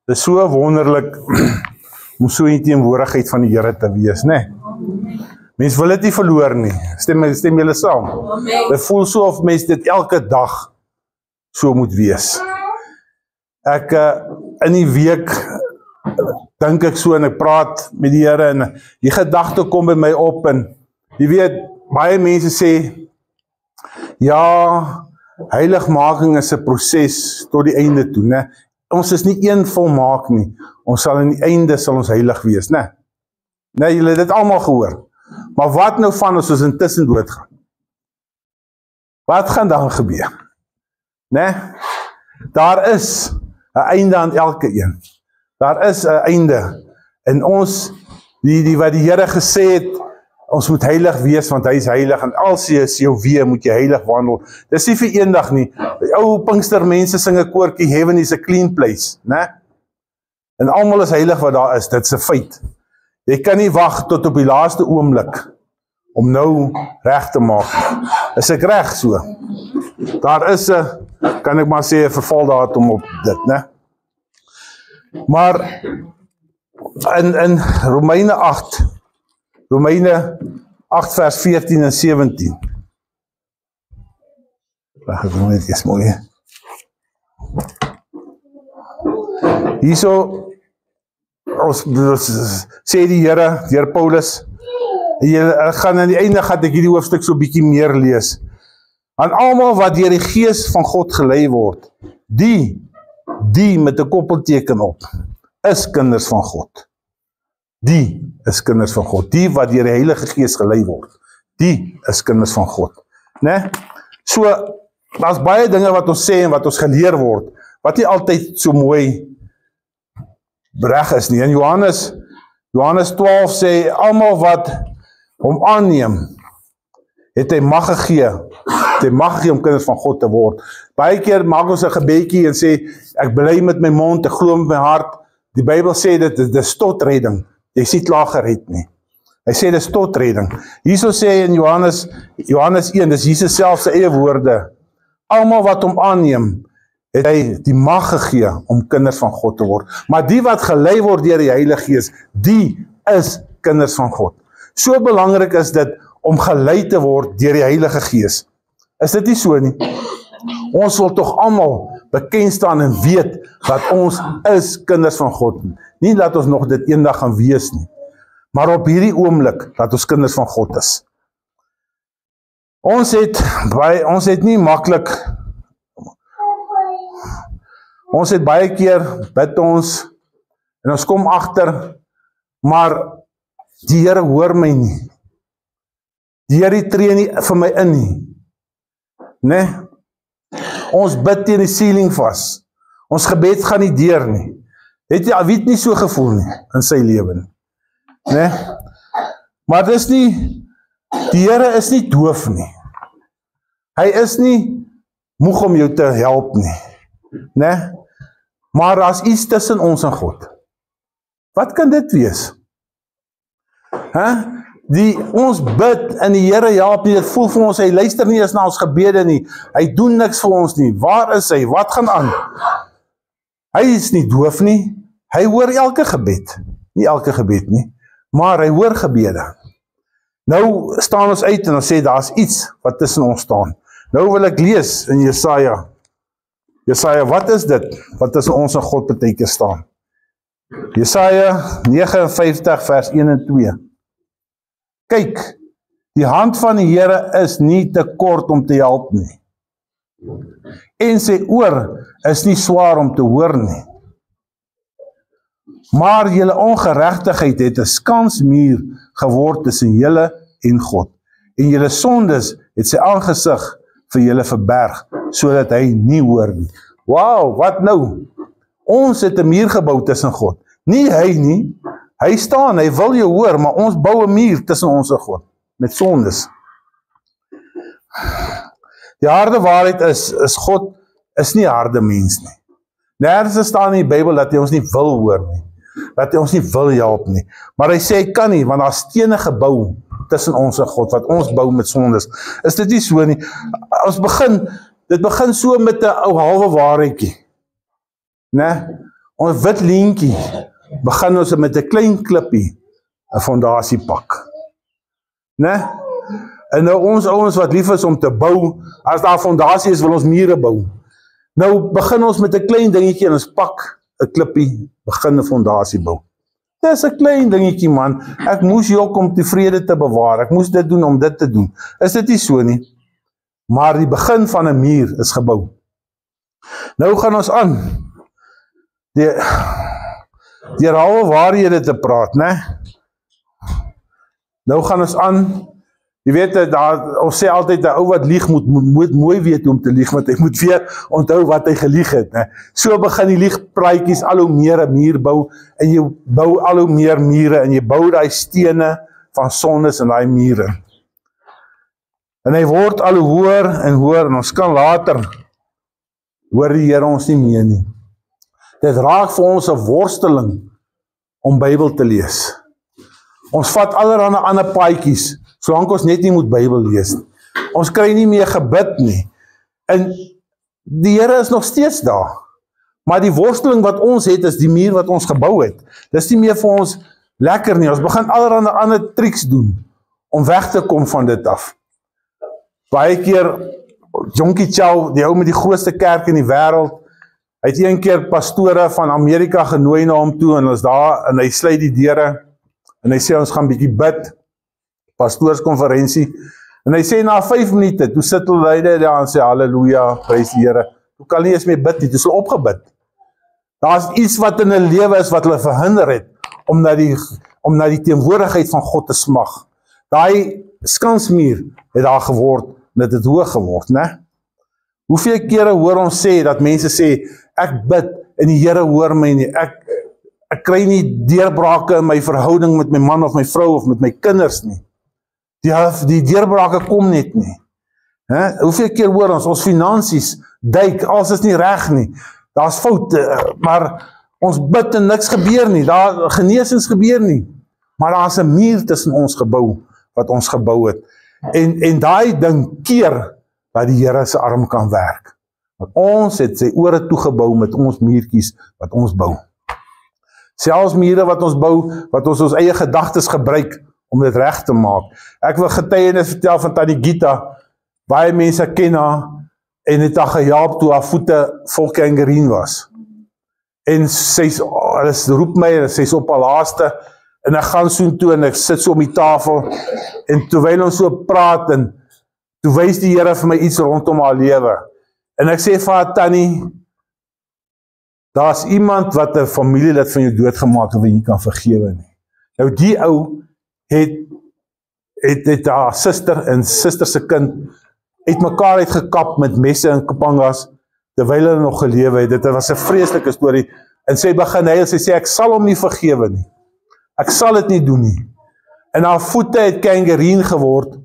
Dit is so wonderlik om so in die teenwoordigheid van die Here te wees, né? Mens wil dit nie verloor nie. Stem julle saam? Dit voel so of mens dit elke dag so moet wees. Ek in die week dink ek so en ek praat met die Here en die gedagte kom by my op en jy weet, baie mense sê ja, heiligmaking is 'n proses tot die einde toe, né? Ons is nie een volmaak nie. Ons sal in die einde sal ons heilig wees, né? Nee, julle het dit almal gehoor. Maar wat nou van as ons intussen doodgaan? Wat gaan dan gebeur? Né? Daar is 'n einde aan elke een. Daar is 'n einde. En ons, wat die Here gesê het, ons moet heilig wees, want hy is heilig, en als jy is jou wee, moet jy heilig wandel. Dis nie vir eendag nie. Ou Pinkstermense sing 'n koortjie, heaven is a clean place, né? En almal is heilig wat daar is, dit is 'n feit. Jy kan nie wag tot op die laaste oomblik om nou reg te maak. Is ek reg so? Daar is 'n, kan ek maar sê, 'n vervaldatum op dit, né? Maar in Romeine 8 vers 14 en 17. Wag, ek moet net eers mooi. Hierso ons sê die Here, deur Paulus, gaan aan die einde gaan ek hierdie hoofstuk so bietjie meer lees. Aan almal wat deur die Gees van God gelei word, die met 'n koppelteken op, is kinders van God. Die is kinders van God. Die wat deur die Heilige Gees gelei word, die is kinders van God. Né? So, daar's baie dinge wat ons sê en wat ons geleer word, wat nie altyd so mooi reg is nie. En Johannes 12 sê, almal wat hom aanneem, het hy mag gegee. Het hy mag gegee om kinders van God te word. Baie keer maak ons 'n gebedjie en sê, ek bely met my mond, ek glo met my hart. Die Bybel sê dit is tot redding. Jy is nie klaar gered nie. Hy sê dit is tot redding. Hierso sê in Johannes 1, dis Jesus self sy eie woorde. Almal wat hom aanneem, het hy die mag gegee om kinders van God te word. Maar die wat gelei word deur die Heilige Gees, die is kinders van God. So belangrik is dit om gelei te word deur die Heilige Gees. Is dit nie so nie? Ons wil tog almal bekend staan en weet dat ons is kinders van God. Nie dat ons nog dit eendag gaan wees nie, maar op hierdie oomblik dat ons kinders van God is. Ons het nie maklik, ons het baie keer bid ons en ons kom agter, maar die Here hoor my nie. Die Here tree nie vir my in nie. Né? Ons bid teen die ceiling vas. Ons gebed gaan nie deur nie. Het jy weet nie so gevoel nie in sy lewe nie. Né? Maar dis nie, die Here is nie doof nie. Hy is nie moeg om jou te help nie. Né? Maar daar's iets tussen ons en God. Wat kan dit wees? Ons bid en die Here help nie, dit voel vir ons, hy luister nie eens na ons gebede nie, hy doen niks vir ons nie, waar is hy, wat gaan aan? Hy is nie doof nie, hy hoor elke gebed, nie elke gebed nie, maar hy hoor gebede. Nou staan ons uit en ons sê, daar's iets wat tussen ons staan. Nou wil ek lees in Jesaja, wat is dit, wat tussen ons en God beteken staan? Jesaja 59 vers 1 en 2. Kyk, die hand van die Here is nie te kort om te help nie. En sy oor is nie swaar om te hoor nie. Maar julle ongeregtigheid het 'n skansmuur geword tussen julle en God. En julle sondes het sy aangesig vir julle verberg, sodat hy nie hoor nie. Wow, wat nou? Ons het 'n muur gebou tussen God. Nie hy nie. Hy staan, hy wil jou hoor, maar ons bou 'n muur tussen ons en God, met sondes. Die harde waarheid is God is nie 'n harde mens nie. Nergens staan in die Bybel dat hy ons nie wil hoor nie, dat hy ons nie wil help nie. Maar hy sê hy kan nie, want daar is stene gebou tussen ons en God, wat ons bou met sondes. Is dit nie so nie? Dit begin so met 'n ou halwe waarheidjie. Né? Ons wit leentjie, begin ons met 'n klein klippie, 'n fondasie pak. Né? En nou ons ouens wat lief is om te bou, as daar 'n fondasie is, wil ons mure bou. Nou begin ons met 'n klein dingetjie en ons pak 'n klippie, begin 'n fondasie bou. Dis 'n klein dingetjie man, ek moes jok om tevrede te bewaar, ek moes dit doen om dit te doen. Is dit nie so nie? Maar die begin van 'n muur is gebou. Nou gaan ons aan, deur alle waarhede te praat, né? Nou gaan ons aan, jy weet, ons sê altyd, 'n ou wat lieg moet mooi weet hoe om te lieg, want hy moet weer onthou wat hy gelieg het, né? So begin die liegpraatjies al hoe meer 'n muur bou, en jy bou al hoe meer mure, en jy bou daai stene van sondes in daai mure. En hy word al hoe hoër en hoër, en ons kan later, hoor die Here ons nie meer nie. Dit raak vir ons 'n worsteling om Bybel te lees. Ons vat allerhande ander paadjies, solank ons net nie moet Bybel lees. Ons kry nie meer gebid nie. En die Here is nog steeds daar. Maar die worsteling wat ons het, is die muur wat ons gebou het. Dis nie meer vir ons lekker nie. Ons begin allerhande ander triks doen om weg te kom van dit af. Baie keer, Jonkie Chow, die ou met die grootste kerk in die wêreld, hy het een keer pastore van Amerika genooi na hom toe, en ons daar, en hy sluit die deure, en hy sê ons gaan bietjie bid, pastoorskonferensie, en hy sê na 5 minute, toe sit hulle daar en sê halleluja, prys die Here, toe kan nie eens meer bid nie, toe is hulle opgebid. Daar is iets wat in hulle lewe is wat hulle verhinder het, om na die teenwoordigheid van God te smag. Daai skansmuur het daar geword, en dit het hoog geword, né? Hoeveel kere hoor ons sê, dat mense sê, ek bid, en die Here hoor my nie, ek kry nie deurbrake in my verhouding met my man of my vrou, of met my kinders nie. Die deurbrake kom net nie. Hoeveel keer hoor ons finansies duik, alles is nie reg nie, daar's foute, maar ons bid en niks gebeur nie, daar genesings gebeur nie, maar daar's 'n muur tussen ons gebou, wat ons gebou het, en daai ding keer, dat die Here se arm kan werk, want ons het sy ore toegebou met ons muurtjies, wat ons bou. Selfs mure wat ons bou, wat ons eie gedagtes gebruik, om dit reg te maak. Ek wil getuienis vertel van Tannie Gita, baie mense ken haar, en het haar gehelp toe haar voete vol gangreen was. En sy roep my, en sy's op haar laaste, en ek gaan soen toe, en ek sit so om die tafel, en terwyl ons so praat, en toe wys die Here vir my iets rondom haar lewe. En ek sê vir haar, Tannie, daar's iemand wat 'n familielid van jou doodgemaak het, wat jy kan vergewe nie. Nou die ou het haar suster en suster se kind uit mekaar uitgekap met messe en kapangas, terwyl hulle nog gelewe het. Dit was 'n vreeslike storie, en sy begin huil, sy sê, ek sal hom nie vergewe nie. Ek sal dit nie doen nie. En haar voete het gangreen geword.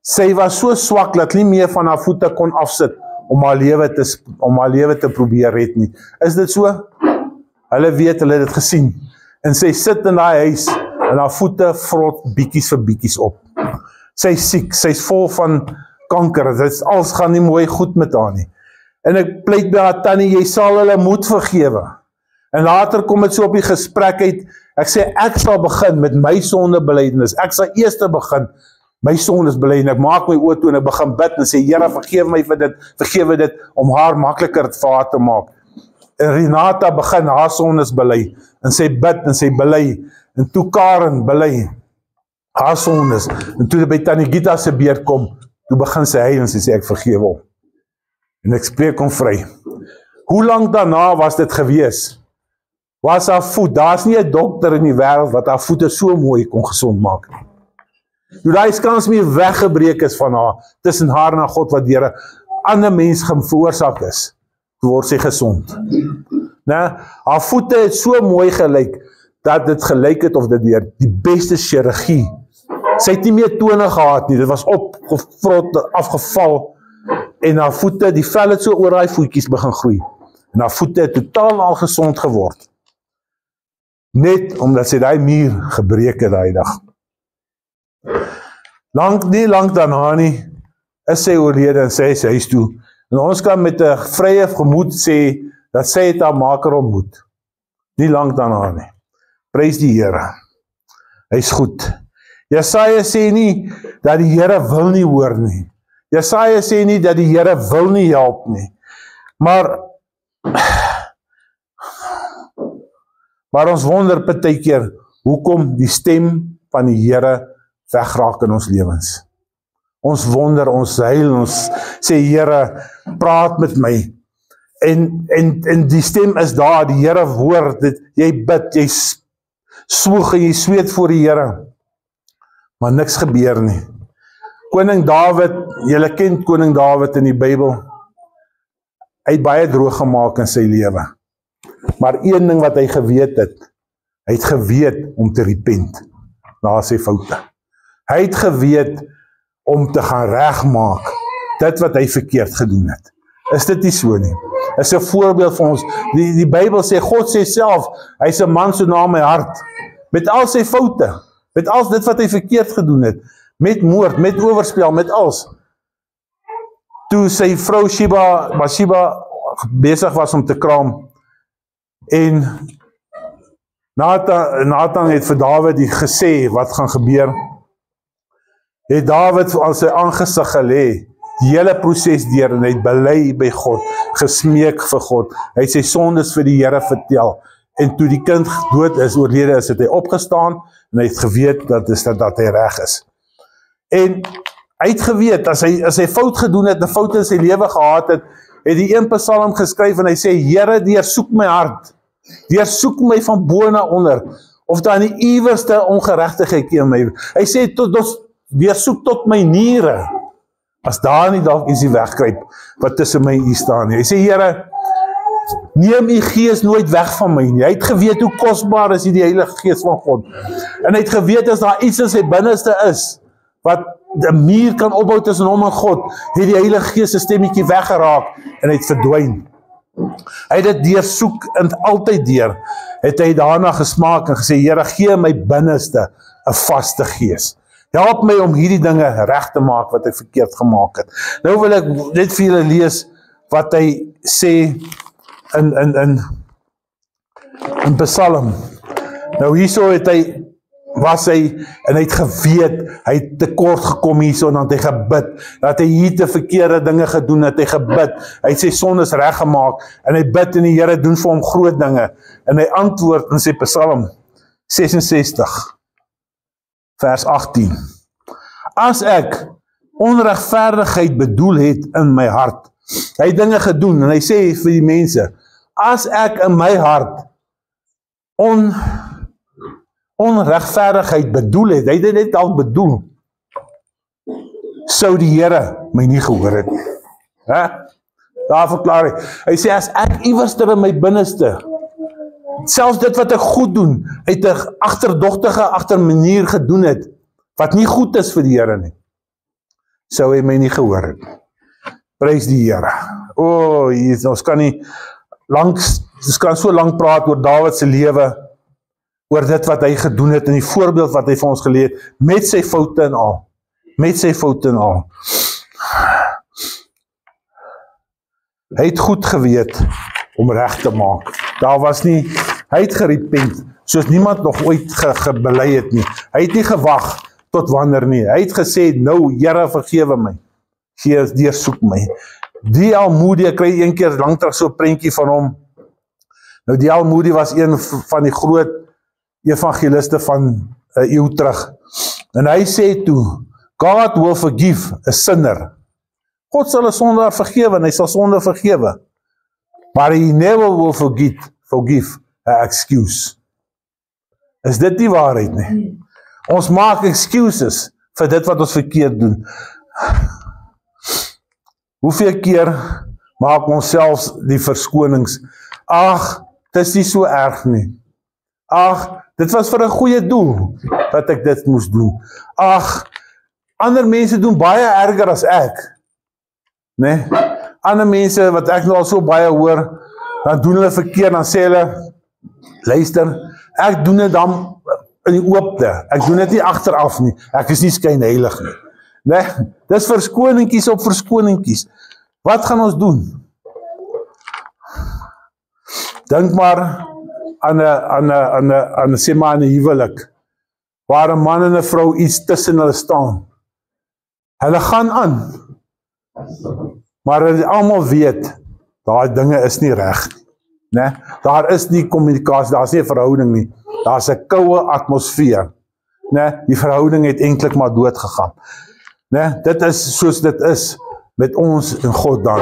Sy was so swak, dat nie meer van haar voete kon afsit, om haar lewe te probeer red nie. Is dit so? Hulle weet, hulle het dit gesien. En sy sit in daai huis, en haar voete vrot bietjies vir bietjies op. Sy is siek, sy is vol van kanker, alles gaan nie mooi goed met haar nie. En ek pleit by haar, Tannie, jy sal hulle moet vergewe. En later kom dit so op die gesprek uit, ek sê, ek sal begin met my sondebelydenis, ek sal eers begin, my sondes bely, en ek maak my oë toe, en ek begin bid, en sê, Here, vergewe my vir dit, vergewe dit, om haar makliker vir haar te maak. En Renata begin haar sondes bely, en sy bid, en sy bely, en toe Karen bely, haar sondes, en toe by Tannie Gita se beurt kom, toe begin sy huil, en sy sê, ek vergewe hom. En ek spreek hom vry. Hoe lang daarna was dit gewees? Was haar voet, daar's nie 'n dokter in die wêreld, wat haar voete so mooi kon gesond maak nie. Toe daai skansmuur weggebreek is van haar, tussen haar en God, wat deur 'n ander mens veroorsaak is, toe word sy gesond. Haar voete het so mooi gelyk, dat dit gelyk het of dit deur die beste chirurgie. Sy het nie meer tone gehad nie, dit was opgevrot, afgeval, en haar voete, die vel het so oor haar voetjies begin groei, en haar voete het totaal al gesond geword. Net omdat sy daai muur gebreek het daai dag. Nie lang daarna nie, is sy oorlede en sy is huis toe. En ons kan met 'n vrye gemoed sê, dat sy het haar maker ontmoet. Nie lank daarna nie. Prys die Here. Hy's goed. Jesaja sê nie dat die Here wil nie hoor nie. Jesaja sê nie dat die Here wil nie help nie. Maar ons wonder partykeer hoekom die stem van die Here wegraak in ons lewens. Ons wonder, ons huil, ons sê Here, praat met my. En die stem is daar, die Here hoor dit, jy bid, jy swoeg en jy sweet voor die Here. Maar niks gebeur nie. Koning Dawid, julle ken koning Dawid in die Bybel. Hy het baie droog gemaak in sy lewe. Maar een ding wat hy geweet het, hy het geweet om te repent na sy foute. Hy het geweet om te gaan regmaak dit wat hy verkeerd gedoen het. Is dit nie so nie? Is 'n voorbeeld vir ons. Die Bybel sê, God sê self, hy's 'n man so na my hart. Met al sy foute, met al dit wat hy verkeerd gedoen het, met moord, met oorspel, met alles. Toe sy vrou Bathsheba besig was om te kraam, en Nathan het vir Dawid gesê wat gaan gebeur, het Dawid aan sy aangesig gelê, die hele proses deur, en hy het bely by God, gesmeek vir God, hy het sy sondes vir die Here vertel, en toe die kind dood is, oorlede is, het hy opgestaan, en hy het geweet dat hy reg is. En hy het geweet, as hy fout gedoen het, 'n fout in sy lewe gehad het die een psalm geskryf, en hy sê, Here, deursoek my hart, deursoek my van bo na onder, of daar nie iewers ongeregtigheid in my, hy sê, deursoek tot my niere, as daar nie dalk iets wegkruip, wat tussen my en u staan nie. Hy sê, Here, neem u gees nooit weg van my nie. Hy het geweet hoe kosbaar is die Heilige Gees van God. En hy het geweet as daar iets in sy binneste is, wat 'n muur kan opbou tussen hom en God, het die Heilige Gees 'n stemmetjie weggeraak, en hy het verdwyn. Hy het dit deursoek, en altyd deur, het hy daarna gesmaak en gesê, Here, gee my binneste 'n vaste gees. Help my om hierdie dinge reg te maak wat ek verkeerd gemaak het. Nou wil ek net vir julle lees wat hy sê in Psalm. Nou hierso het hy en hy het geweet, hy het tekort gekom hierso, en dan het hy gebid, dat hy hier te verkeerde dinge gedoen het, hy gebid, hy het sy sondes reggemaak, en hy bid en die Here doen vir hom groot dinge, en hy antwoord in sy Psalm 66, vers 18, as ek onregverdigheid bedoel het in my hart, hy het dinge gedoen, en hy sê vir die mense, as ek in my hart onregverdigheid bedoel het, hy het dit net al bedoel, sou die Here my nie gehoor het. Daar verklaar hy. Hy sê, as ek iewers in my binneste, selfs dit wat ek goed doen, uit 'n agterdogtige manier gedoen het, wat nie goed is vir die Here nie, sou hy my nie gehoor het. Prys die Here. Ons kan so lank praat oor Dawid se lewe, oor dit wat hy gedoen het, en die voorbeeld wat hy vir ons geleer het, met sy foute en al. Met sy foute en al. Hy het goed geweet om reg te maak. Daar was nie, hy het gerepent, soos niemand nog ooit gebely het nie. Hy het nie gewag tot wanneer nie. Hy het gesê, nou, Here, vergewe my. Deursoek my. Die Almoedi, ek kry een keer lang terug so 'n prentjie van hom. Nou, die Almoedi was een van die groot evangeliste van 'n eeu terug. En hy sê toe, God will forgive a sinner. God sal 'n sondaar vergewe, en hy sal sonde vergewe. But he never will forgive an excuse. Is dit die waarheid nie? Ons maak excuses vir dit wat ons verkeerd doen. Hoeveel keer maak ons selfs die verskonings? Ag, dit is nie so erg nie. Ag, dit was vir 'n goeie doel, dat ek dit moes doen. Ag, ander mense doen baie erger as ek. Nee? Ander mense, wat ek nou al so baie hoor, dan doen hulle verkeerd, dan sê hulle, luister, ek doen dit dan in die oopte, ek doen dit nie agteraf nie, ek is nie skynheilig nie. Nee? Dis verskoningkies op verskoningkies. Wat gaan ons doen? Dink maar aan 'n sê maar 'n huwelik, waar 'n man en 'n vrou iets tussen hulle staan. Hulle gaan aan, maar hulle almal weet, daai dinge is nie reg nie, né? Daar is nie kommunikasie, daar is nie 'n verhouding nie, daar is 'n koue atmosfeer, né? Die verhouding het eintlik maar dood gegaan, né? Dit is soos dit is met ons en God dan.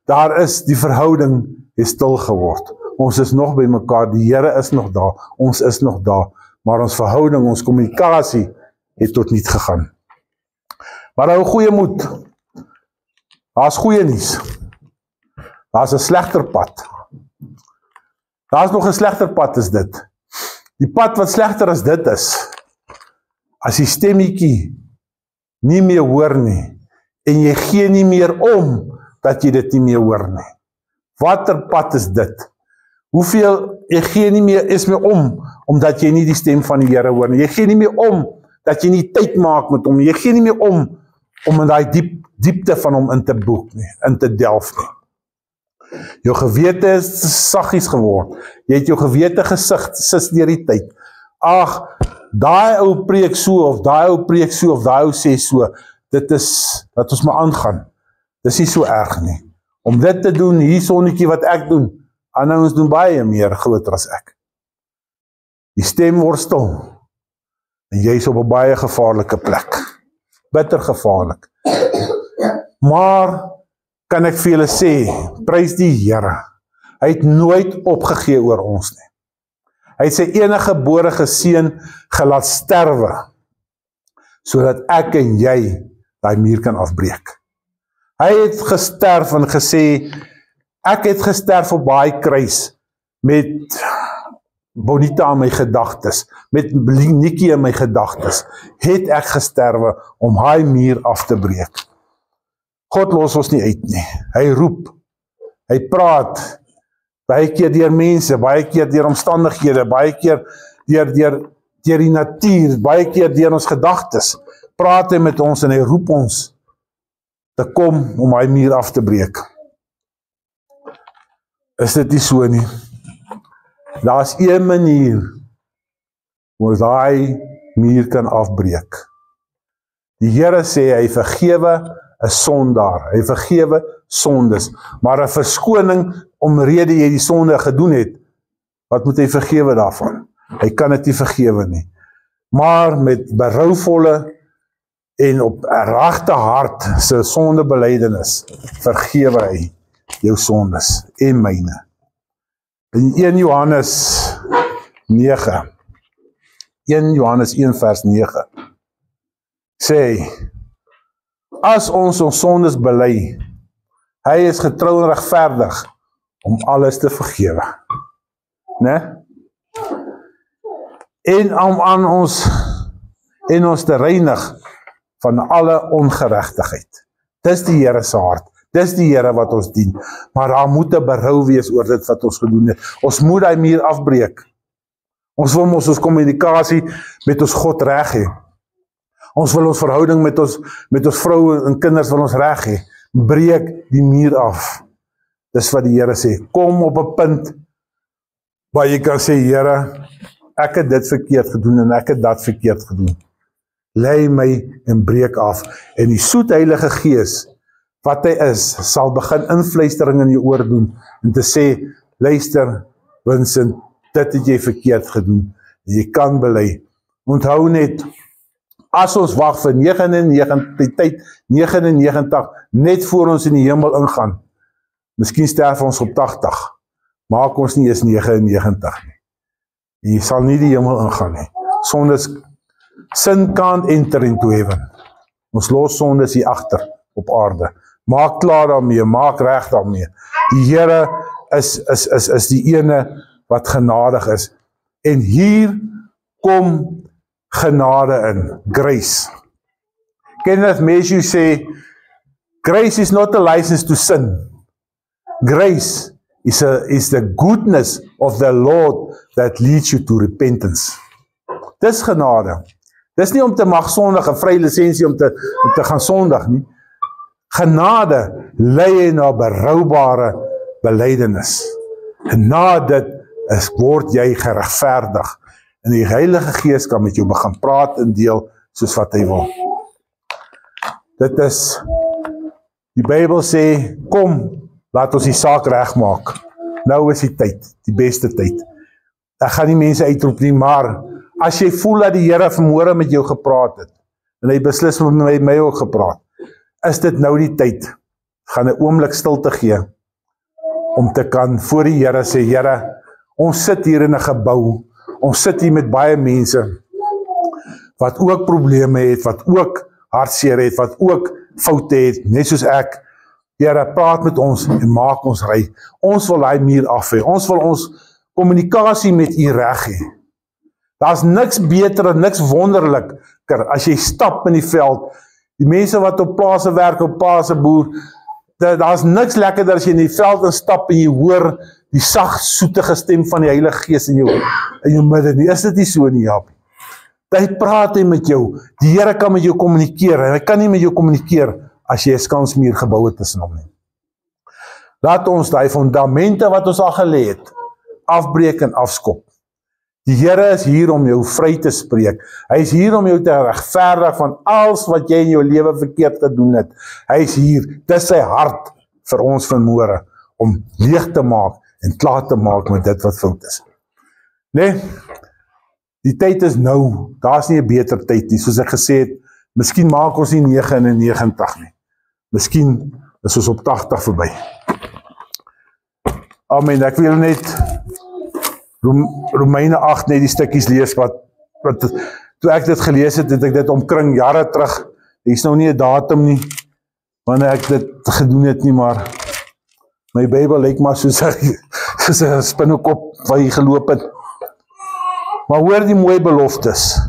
Daar is die verhouding is stil geword. Ons is nog by mekaar, die Here is nog daar, ons is nog daar, maar ons verhouding, ons kommunikasie het tot niet gegaan. Maar hou goeie moed. Daar is goeie nuus. Daar is 'n slegter pad. Daar is nog 'n slegter pad is dit. Die pad wat slegter as dit is, as die stemmetjie nie meer hoor nie, en jy gee nie meer om, dat jy dit nie meer hoor nie. Watter pad is dit? Hoeveel, jy gee nie meer, is meer omdat jy nie die stem van die Here hoor nie. Jy gee nie meer om, dat jy nie tyd maak met hom nie. Jy gee nie meer om in die diepte van hom in te boek nie, in te delf nie. Jou gewete is saggies geword. Jy het jou gewete gesig, sis deur die tyd. Ag, daai ou preek so, of daai ou preek so, of daai ou sê so, dit is, dat ons maar aangaan. Dis nie so erg nie. Om dit te doen, hier sonnetjie wat ek doen, ander ons doen baie meer groter as ek. Die stem word stil, en jy is op 'n baie gevaarlike plek. Bitter gevaarlik. Maar, kan ek vir julle sê, prys die Here. Hy het nooit opgegee oor ons nie. Hy het sy enige gebore seun gelaat sterwe, sodat ek en jy daai muur kan afbreek. Hy het gesterf en gesê, ek het gesterf op daai kruis, met Bonita in my gedagtes, met Nikkie in my gedagtes, het ek gesterwe om daai muur af te breek. God los ons nie uit nie. Hy roep, hy praat, baie keer deur mense, baie keer deur omstandighede, baie keer deur die natuur, baie keer deur ons gedagtes, praat hy met ons en hy roep ons te kom om hy muur af te breek. Is dit nie so nie? Daar is een manier hoe ons daai muur kan afbreek. Die Here sê hy vergewe 'n sondaar, hy vergewe sondes, maar 'n verskoning omrede jy die sonde gedoen het, wat moet hy vergewe daarvan? Hy kan dit nie vergewe nie. Maar met berouvolle en op 'n regte hart se sondebelydenis vergewe hy jou sondes en myne. In 1 Johannes 9, 1 Johannes 1 vers 9, sê, as ons sondes bely, hy is getrou en regverdig om alles te vergewe. Né? En om aan ons te reinig van alle ongeregtigheid. Dis die Here se hart. Dis die Here wat ons dien. Maar daar moet 'n berou wees oor dit wat ons gedoen het. Ons moet daai muur afbreek. Ons wil ons kommunikasie met ons God reg hê. Ons wil ons verhouding met ons vroue en kinders wil ons reg hê. Breek die muur af. Dis wat die Here sê. Kom op 'n punt waar jy kan sê, Here, ek het dit verkeerd gedoen en ek het dat verkeerd gedoen. Lei my en breek af. En die soet Heilige Gees, wat hy is, sal begin invluistering in jou oor doen, en te sê, luister, Vincent, dit het jy verkeerd gedoen, en jy kan bely. Onthou net, as ons wag vir 99, net voor ons in die hemel ingaan, miskien sterf ons op 80, maak ons nie eens 99 nie. En jy sal nie die hemel ingaan nie. Sin can't enter into heaven. Ons los sondes hier agter op aarde. Maak klaar daarmee, maak reg daarmee. Die Here is die ene wat genadig is. En hier kom genade in, grace. Kenneth Mathew sê, grace is not a license to sin. Grace is the goodness of the Lord that leads you to repentance. Dis genade. Dis nie om te mag sondig, 'n vrye lisensie om te gaan sondig nie. Genade lei na beroubare belydenis. En na dit word jy geregverdig. En die Heilige Gees kan met jou begin praat en deel soos wat hy wil. Dit is, die Bybel sê, kom, laat ons die saak regmaak. Nou is die tyd, die beste tyd. Ek gaan nie mense uitroep nie, maar as jy voel dat die Here vanmôre met jou gepraat het, en hy beslis met my ook gepraat, is dit nou die tyd, gaan 'n oomblik stilte gee, om te kan voor die Here sê, Here, ons sit hier in 'n gebou, ons sit hier met baie mense, wat ook probleme het, wat ook hartseer het, wat ook foute het, net soos ek. Here, praat met ons en maak ons ry. Ons wil daai muur af hê. Ons wil ons kommunikasie met U reg hê. Daar's niks beter en niks wonderliker as jy stap in die veld. Die mense wat op plase werk, op plase boer, daar's niks lekkerder as jy in die veld instap en jy hoor die sag soetige stem van die Heilige Gees in jou midde nie. Is dit nie so nie, Jaap? Hy praat hy met jou. Die Here kan met jou kommunikeer en hy kan nie met jou kommunikeer as jy 'n skansmuur gebou het tussen hom nie. Laat ons daai fondamente wat ons al gelê het, afbreek en afskop. Die Here is hier om jou vry te spreek. Hy is hier om jou te regverdig van alles wat jy in jou lewe verkeerd gedoen het. Hy is hier, dis sy hart vir ons vanmôre, om leeg te maak en klaar te maak met dit wat fout is. Nee, die tyd is nou, daar's nie 'n beter tyd nie, soos ek gesê het, miskien maak ons nie 99 nie, miskien is ons op 80 verby. Amen, ek wil net Romeine 8 net die stukkies lees wat toe ek dit gelees het, het ek dit omkring jare terug. Hier is nou nie 'n datum nie wanneer ek dit gedoen het nie, maar my Bybel lyk maar soos 'n spinnekop wat jy geloop het. Maar hoor die mooi beloftes.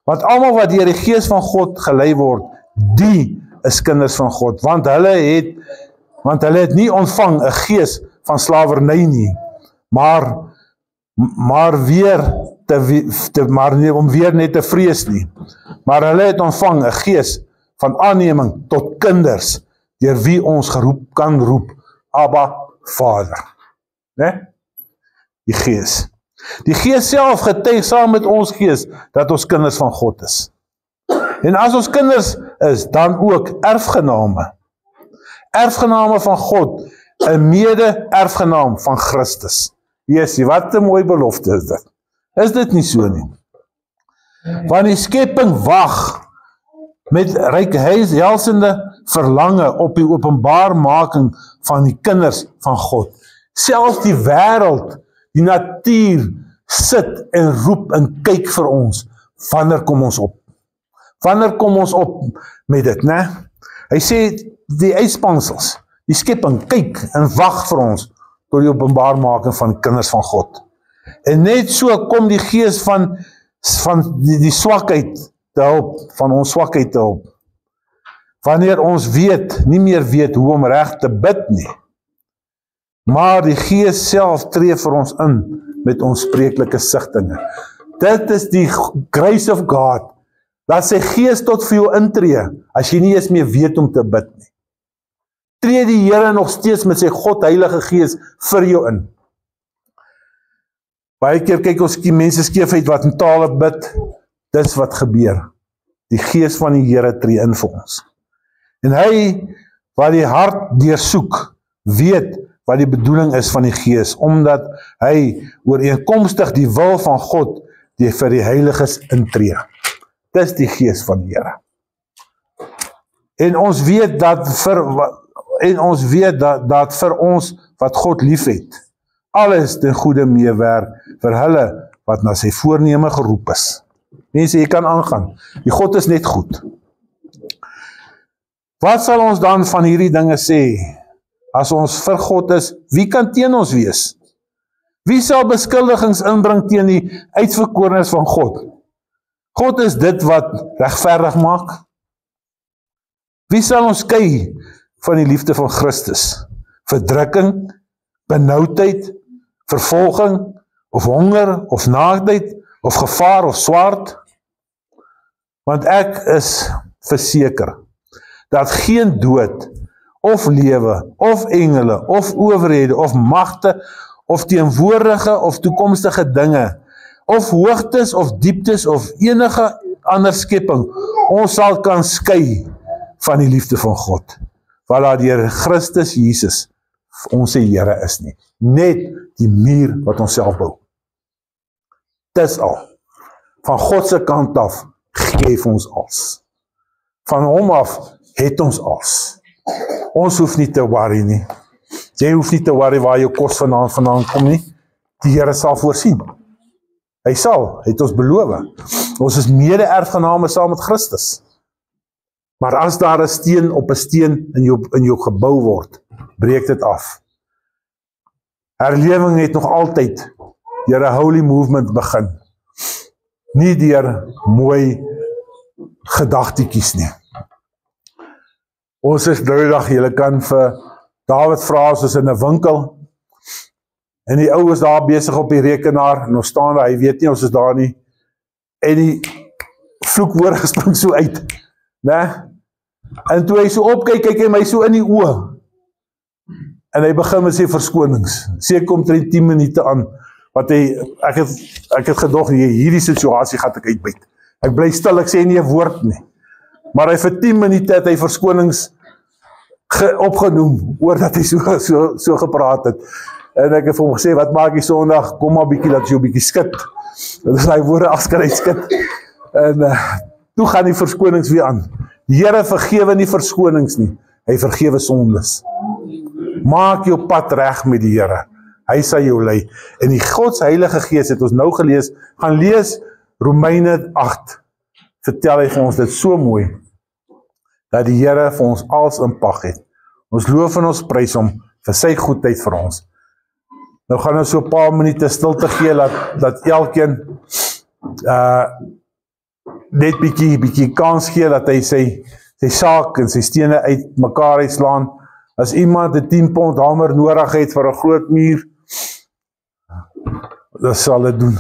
Want almal wat deur die Gees van God gelei word, die is kinders van God, want hulle het nie ontvang 'n gees van slawerny nie, maar weer om weer net te vrees nie. Maar hulle het ontvang 'n gees van aanneming tot kinders, deur wie ons kan roep, Abba, Vader. Né? Die Gees. Die Gees self getuig saam met ons gees dat ons kinders van God is. En as ons kinders is, dan ook erfgename. Erfgename van God, 'n mede-erfgenaam van Christus. Jesusie, wat 'n mooi belofte is dit. Is dit nie so nie? Want die skepping wag met reikhalsende verlange op die openbaarmaking van die kinders van God. Selfs die wêreld, die natuur sit en roep en kyk vir ons. Wanneer kom ons op? Wanneer kom ons op met dit, né? Hy sê die uitspansels, die skepping kyk en wag vir ons tot die openbaarmaking van die kinders van God. En net so kom die Gees van die swakheid te help, van ons swakheid te help. Wanneer ons nie meer weet hoe om reg te bid nie, maar die Gees self tree vir ons in met onspreeklike sigtinge. Dit is die grace of God, dat sy Gees tot vir jou intree, as jy nie eens meer weet om te bid nie. Tree die Here nog steeds met sy God Heilige Gees vir jou in. Baie keer kyk ons mense skeef uit wat in tale bid, dis wat gebeur. Die Gees van die Here tree in vir ons. En hy, wat die hart deursoek, weet wat die bedoeling is van die Gees, omdat hy ooreenkomstig die wil van God vir die heiliges intree. Dis die Gees van die Here. En ons weet dat vir ons wat God liefhet, alles ten goeie meewerk vir hulle wat na sy voorneme geroep is. Mense, jy kan aangaan. Die God is net goed. Wat sal ons dan van hierdie dinge sê? As ons vir God is, wie kan teen ons wees? Wie sal beskuldigings inbring teen die uitverkorenes van God? God is dit wat regverdig maak. Wie sal ons skei van die liefde van Christus? Verdrukking, benoudheid, vervolging, of honger, of naaktheid, of gevaar, of swaard? Want ek is verseker, dat geen dood, of lewe, of engele, of owerhede, of magte, of teenwoordige of toekomstige dinge, of hoogtes of dieptes of enige ander skepping, ons sal kan skei van die liefde van God, waar daar deur Christus Jesus ons Here is nie. Net die muur wat ons self bou. Dis al. Van God se kant af gee vir ons als. Van hom af het ons als. Ons hoef nie te worry nie. Jy hoef nie te worry waar jou kos vandaan kom nie. Die Here sal voorsien. Hy sal, het ons beloof. Ons is mede-erfgename saam met Christus. Maar as daar 'n steen op 'n steen in jou gebou word, breek dit af. Herlewing het nog altyd deur 'n holy movement begin. Nie deur mooi gedagtetjies nie. Ons is nodig, julle kan vir David vra, ons is in 'n winkel, en die ou is daar besig op die rekenaar, en ons staan daar, hy weet nie, ons is daar nie, en die vloekwoord gespring so uit, né? En toe hy so opkyk, kyk hy my so in die oë, en hy begin met sy verskonings, sê kom 10 minute aan, wat ek het gedog, hierdie situasie gaan ek uitbyt. Ek bly stil, ek sê nie 'n woord nie. Maar hy vir 10 minute het hy verskonings opgenoem, oor dat hy so gepraat het. En ek het vir hom gesê, wat maak jy Sondag? Kom maar bietjie, laat jy bietjie skit. Dat is hy woorde afskryf skit. En toe gaan die verskonings weer aan. Die Here vergewe nie verskonings nie, hy vergewe sondes. Maak jou pad reg met die Here. Hy sal jou lei. En die Gods Heilige Gees het ons nou gelees, gaan lees Romeine 8. Vertel hy vir ons dit so mooi, dat die Here vir ons als in pag het. Ons loof en ons prys hom vir sy goedheid vir ons. Nou gaan ons so 'n paar minute stilte gee, dat elkeen net bietjie kans gee, dat hy sy saak en sy stene uit mekaar uitslaan. As iemand 'n 10 pond hamer nodig het vir 'n groot muur, dan sal dit doen.